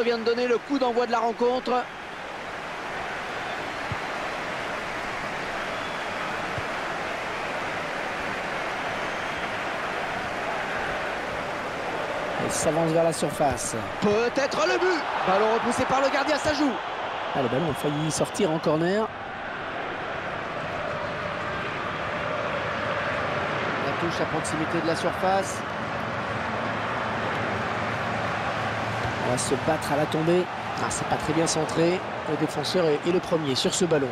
vient de donner le coup d'envoi de la rencontre. Il s'avance vers la surface. Peut-être le but. Ballon repoussé par le gardien, ça joue. Ah, le ballon a failli sortir en corner. La touche à proximité de la surface. On va se battre à la tombée. Ah, c'est pas très bien centré. Le défenseur est le premier sur ce ballon.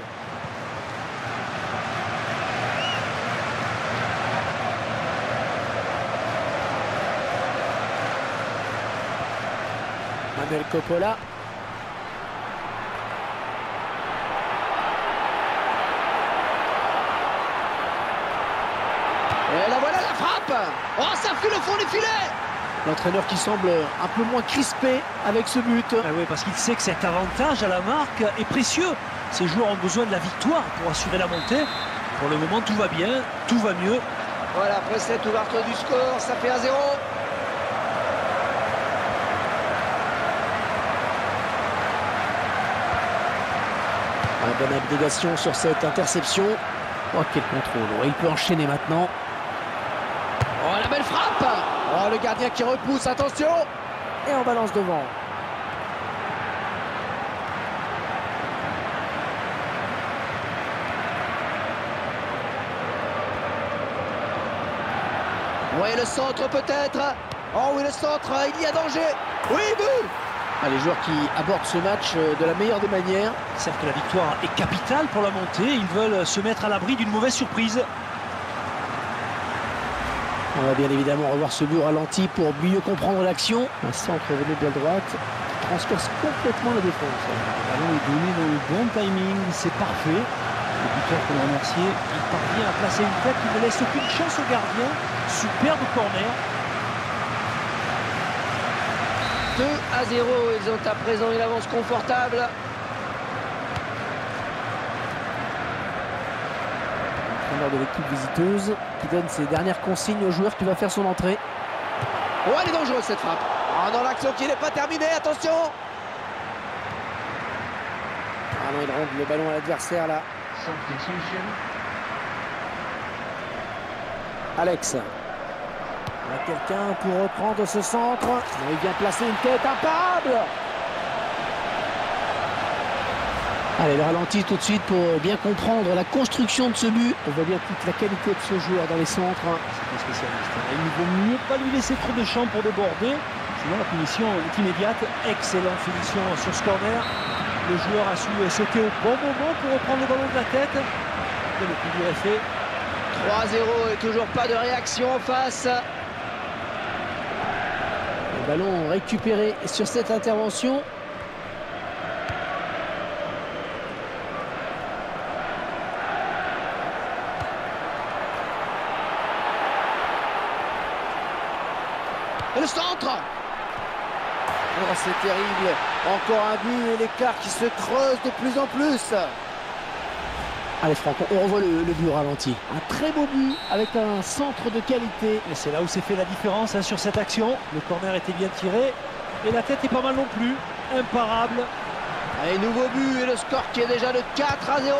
Manuel Coppola. Et la voilà, la frappe. Oh, ça fut le fond du filet. L'entraîneur qui semble un peu moins crispé avec ce but. Ah oui, parce qu'il sait que cet avantage à la marque est précieux. Ces joueurs ont besoin de la victoire pour assurer la montée. Pour le moment, tout va bien, tout va mieux. Voilà, après cette ouverture du score, ça fait 1-0. Bonne abnégation sur cette interception. Oh, quel contrôle. Il peut enchaîner maintenant. Oh, la belle frappe. Oh, le gardien qui repousse, attention. Et on balance devant. Oui, le centre peut-être. Oh oui, le centre, il y a danger. Oui, but. Ah, les joueurs qui abordent ce match de la meilleure des manières. Certes, la victoire est capitale pour la montée. Ils veulent se mettre à l'abri d'une mauvaise surprise. On va bien évidemment revoir ce but ralenti pour mieux comprendre l'action. Un centre venu de la droite qui transperce complètement la défense. Le ballon est donné dans le bon timing, c'est parfait. Le buteur pour le remercier, il parvient à placer une tête qui ne laisse aucune chance au gardien. Superbe corner. 2-0, ils ont à présent une avance confortable. L'entraîneur de l'équipe visiteuse qui donne ses dernières consignes au joueur qui va faire son entrée. Oh, elle est dangereuse cette frappe. Oh non, l'action qui n'est pas terminée, attention. Ah non, il rentre le ballon à l'adversaire là. Alex. Il y a quelqu'un pour reprendre ce centre. Il vient placer une tête imparable. Allez, le ralenti tout de suite pour bien comprendre la construction de ce but. On voit bien toute la qualité de ce joueur dans les centres. C'est un spécialiste. Il ne vaut mieux pas lui laisser trop de champ pour déborder. Sinon, la punition est immédiate. Excellente finition sur ce corner. Le joueur a su sauter au bon moment pour reprendre le ballon de la tête. Et le plus dur est fait. 3-0 et toujours pas de réaction en face. Le ballon récupéré sur cette intervention. Et le centre. Oh, c'est terrible. Encore un but et l'écart qui se creuse de plus en plus. Allez Franck, on revoit le but au ralenti. Un très beau but avec un centre de qualité. Et c'est là où s'est fait la différence sur cette action. Le corner était bien tiré. Et la tête est pas mal non plus. Imparable. Allez, nouveau but et le score qui est déjà de 4-0.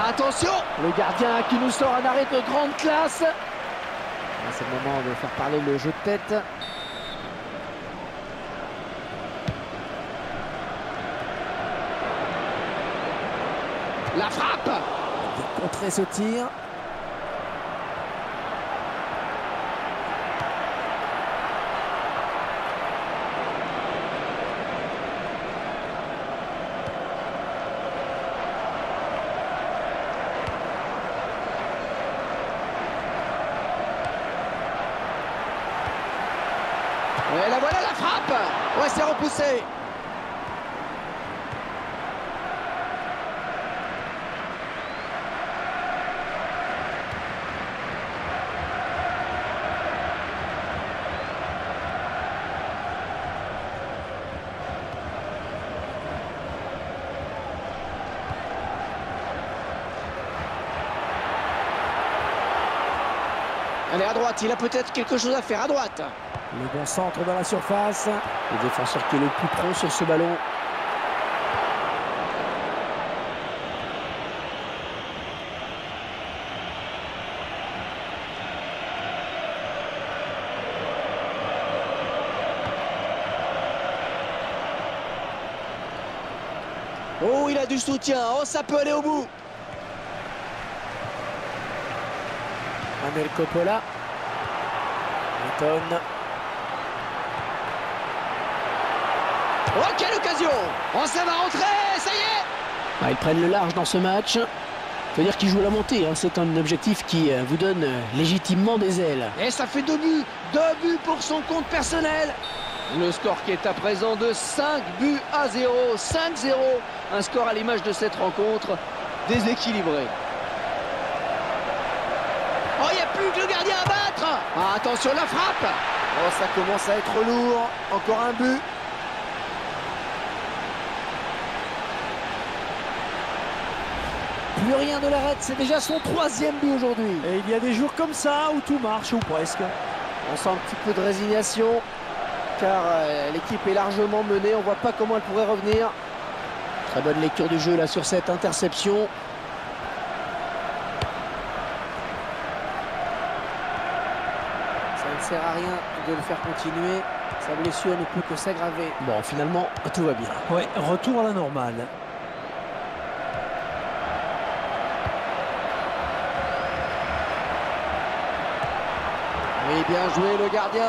Attention. Le gardien qui nous sort un arrêt de grande classe. C'est le moment de faire parler le jeu de tête. La frappe. Pour contrer ce tir. Et la voilà, la frappe. Ouais, c'est repoussé. Allez, à droite, il a peut-être quelque chose à faire à droite. Le bon centre dans la surface. Le défenseur qui est le plus prompt sur ce ballon. Oh, il a du soutien. Oh, ça peut aller au bout. Manuel Coppola. Newton. Oh, quelle occasion! Oh, ça va rentrer, ça y est! Ah, ils prennent le large dans ce match. Il faut dire qu'ils jouent la montée. Hein. C'est un objectif qui vous donne légitimement des ailes. Et ça fait 2 buts. 2 buts pour son compte personnel. Le score qui est à présent de 5 buts à 0. 5-0. Un score à l'image de cette rencontre. Déséquilibré. Oh, il n'y a plus que le gardien à battre. Ah, attention, la frappe. Oh, ça commence à être lourd. Encore un but. Plus rien ne l'arrête. C'est déjà son 3e but aujourd'hui. Et il y a des jours comme ça où tout marche, ou presque. On sent un petit peu de résignation. Car l'équipe est largement menée. On ne voit pas comment elle pourrait revenir. Très bonne lecture du jeu là sur cette interception. Ça ne sert à rien de le faire continuer. Sa blessure ne peut que s'aggraver. Bon, finalement, tout va bien. Ouais, retour à la normale. Oui, bien joué le gardien.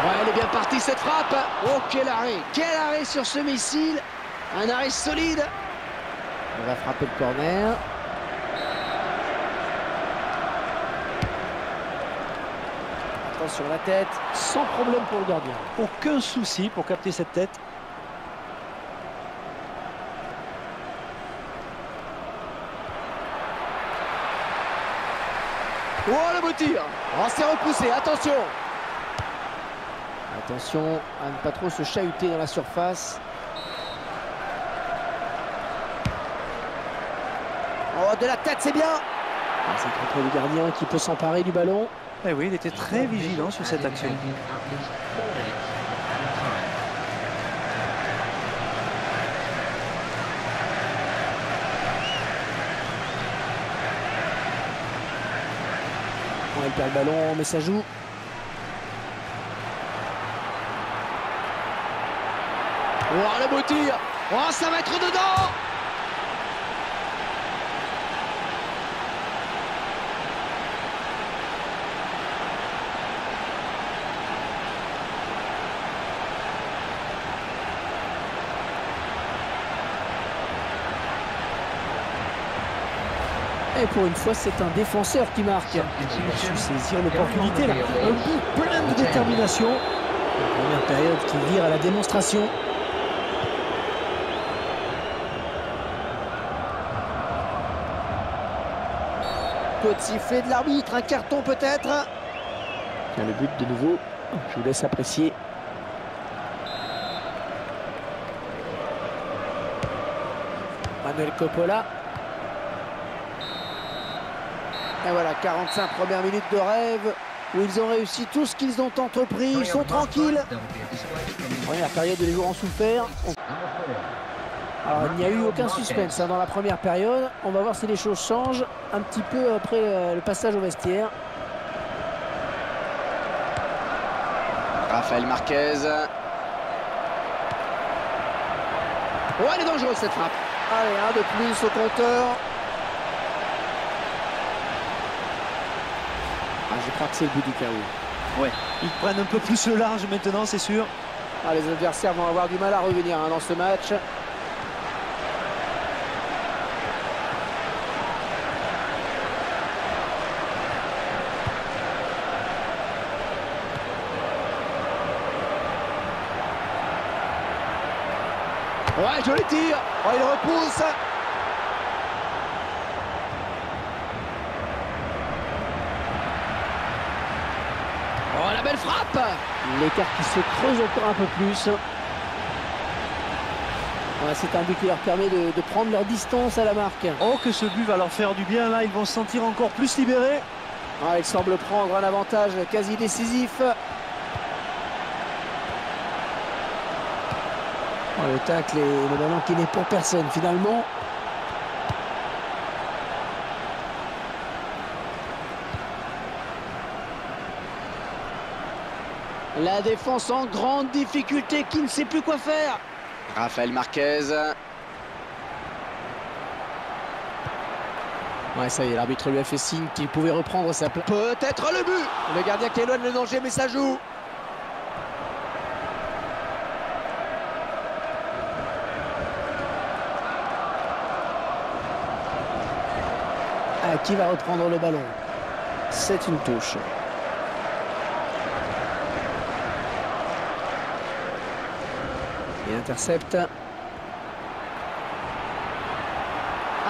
Ouais, elle est bien partie cette frappe. Oh, quel arrêt! Quel arrêt sur ce missile! Un arrêt solide. On va frapper le corner. Attention la tête. Sans problème pour le gardien. Aucun souci pour capter cette tête. Oh, le beau tir! Oh, c'est repoussé, attention! Attention à ne pas trop se chahuter dans la surface. Oh, de la tête, c'est bien! C'est le contrôle du gardien qui peut s'emparer du ballon. Eh oui, il était très vigilant sur cette action. Bon, il perd le ballon, mais ça joue. Oh, le beau tir! Oh, ça va être dedans! Et pour une fois, c'est un défenseur qui marque. Il a su saisir l'opportunité là. Un but plein de détermination. La première période qui vire à la démonstration. Petit fait de l'arbitre, un carton peut-être. Tiens, le but de nouveau, je vous laisse apprécier. Manuel Coppola. Et voilà, 45 premières minutes de rêve où ils ont réussi tout ce qu'ils ont entrepris. Ils sont tranquilles. Première période où les joueurs ont souffert. Alors, il n'y a eu aucun suspense dans la première période. On va voir si les choses changent un petit peu après le passage au vestiaire. Rafael Marquez. Oh, elle est dangereuse cette frappe. Allez, un de plus au compteur. Je crois que c'est le but du chaos. Ouais, ils prennent un peu plus le large maintenant, c'est sûr. Ah, les adversaires vont avoir du mal à revenir dans ce match. Ouais, joli tir. Oh, il repousse. Oh, la belle frappe. L'écart qui se creuse encore un peu plus. Ouais, c'est un but qui leur permet de prendre leur distance à la marque. Oh, que ce but va leur faire du bien. Là, ils vont se sentir encore plus libérés. Ouais, il semble prendre un avantage quasi décisif. Oh, le tacle et le ballon qui n'est pour personne finalement. La défense en grande difficulté qui ne sait plus quoi faire. Rafael Marquez. Ouais, ça y est, l'arbitre lui a fait signe qu'il pouvait reprendre sa place. Peut-être le but. Le gardien qui éloigne le danger, mais ça joue. Ah, qui va reprendre le ballon? C'est une touche. Il intercepte.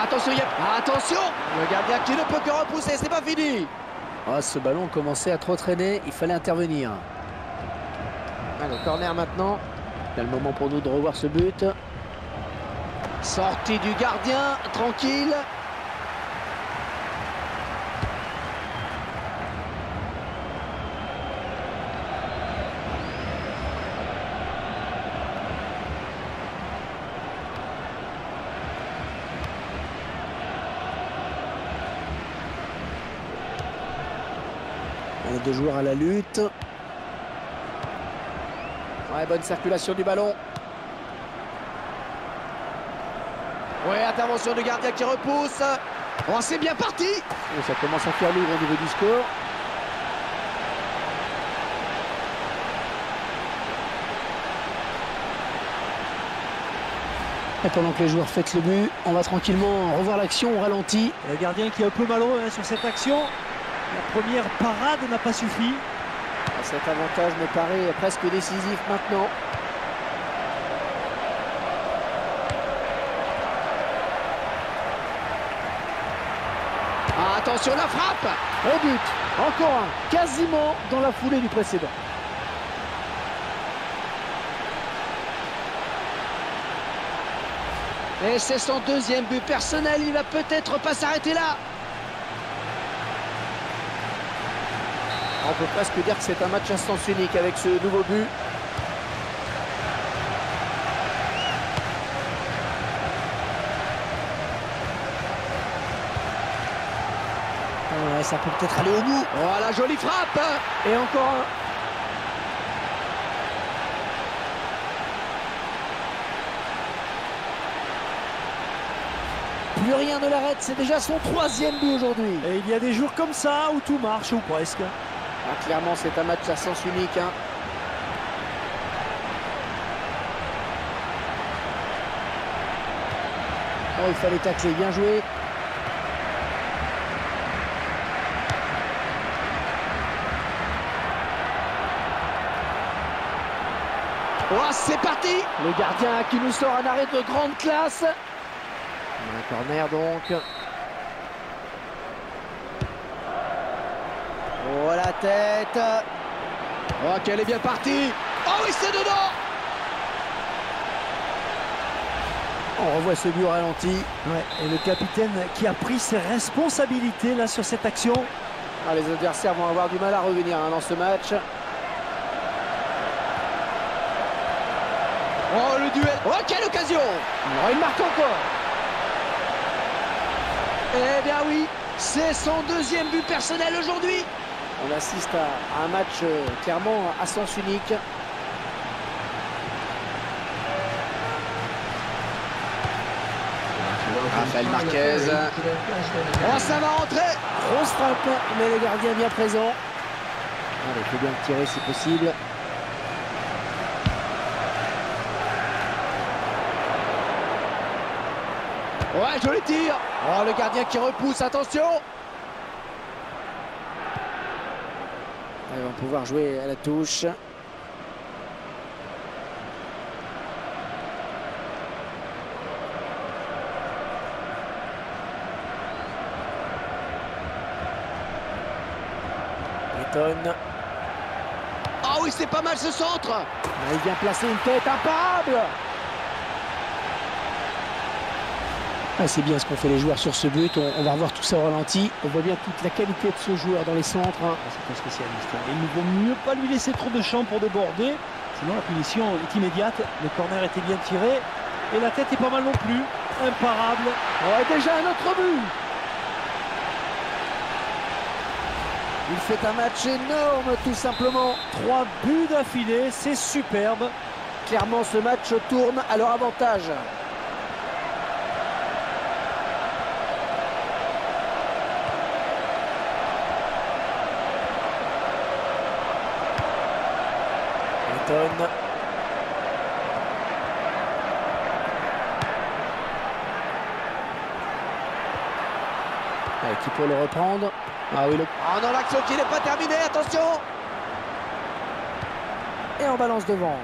Attention, attention. Le gardien qui ne peut que repousser, c'est pas fini. Oh, ce ballon commençait à trop traîner, il fallait intervenir. Allez, corner maintenant. C'est le moment pour nous de revoir ce but. Sortie du gardien, tranquille. Les deux joueurs à la lutte. Ouais, bonne circulation du ballon. Ouais, intervention du gardien qui repousse. Oh, c'est bien parti. Et ça commence à faire lourd au niveau du score. Et pendant que les joueurs fêtent le but, on va tranquillement revoir l'action au ralenti. Le gardien qui est un peu malheureux sur cette action. La première parade n'a pas suffi. Cet avantage me paraît presque décisif maintenant. Ah, attention, la frappe. Au but, encore un, quasiment dans la foulée du précédent. Et c'est son deuxième but personnel, il va peut-être pas s'arrêter là. On peut presque dire que c'est un match à sens unique avec ce nouveau but. Ouais, ça peut peut-être aller au bout. Voilà, jolie frappe. Et encore un. Plus rien ne l'arrête, c'est déjà son troisième but aujourd'hui. Et il y a des jours comme ça où tout marche, ou presque. Ah, clairement, c'est un match à sens unique. Hein. Oh, il fallait tacler, bien joué. Oh, c'est parti. Le gardien qui nous sort un arrêt de grande classe. Un corner donc. Oh, la tête. Oh, qu'elle est bien partie. Oh oui, c'est dedans. On revoit ce but au ralenti. Ouais, et le capitaine qui a pris ses responsabilités là sur cette action. Ah, les adversaires vont avoir du mal à revenir hein, dans ce match. Oh, le duel. Oh, quelle occasion. Oh, il marque encore. Eh bien oui, c'est son deuxième but personnel aujourd'hui. On assiste à un match clairement à sens unique. Rafael Marquez. Oh, ça va rentrer. Grosse frappe, mais le gardien bien présent. Allez, il faut bien le tirer si possible. Ouais, joli tir. Oh, le gardien qui repousse, attention. Ils vont pouvoir jouer à la touche. Newton. Ah oui, c'est pas mal ce centre. Il vient placer une tête imparable. C'est bien ce qu'ont fait les joueurs sur ce but. On va revoir tout ça au ralenti. On voit bien toute la qualité de ce joueur dans les centres. C'est un spécialiste. Il ne vaut mieux pas lui laisser trop de champ pour déborder. Sinon la punition est immédiate. Le corner était bien tiré. Et la tête est pas mal non plus. Imparable. Déjà un autre but. Il fait un match énorme tout simplement. 3 buts d'affilée, c'est superbe. Clairement ce match tourne à leur avantage. Newton. Qui peut le reprendre? Ah oui, Oh non, l'action qui n'est pas terminée, attention. Et en balance devant.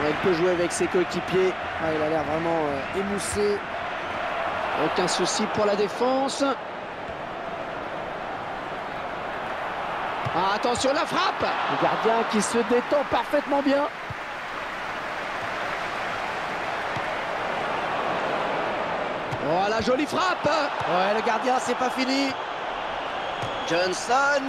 Il peut jouer avec ses coéquipiers. Il a l'air vraiment émoussé. Aucun souci pour la défense. Attention, la frappe. Le gardien qui se détend parfaitement bien. Oh, la jolie frappe. Ouais, le gardien, c'est pas fini. Johnson.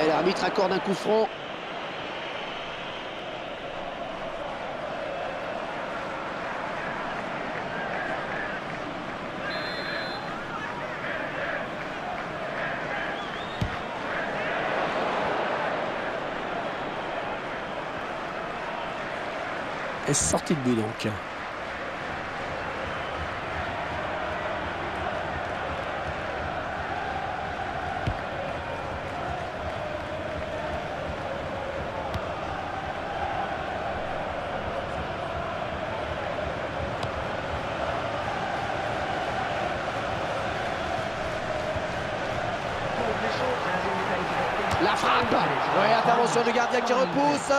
Et l'arbitre accorde un coup franc. Et sortie de but donc. La frappe. Ouais, intervention du gardien qui repousse.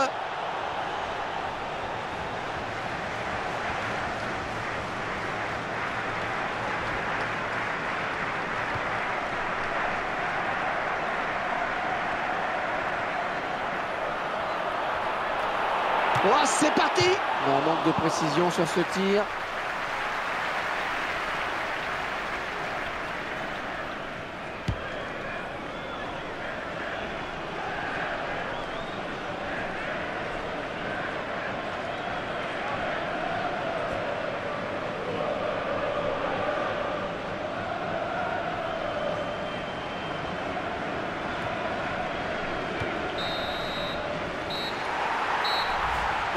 Oh, c'est parti. Un manque de précision sur ce tir.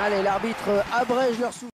Allez, l'arbitre abrège leur souffle.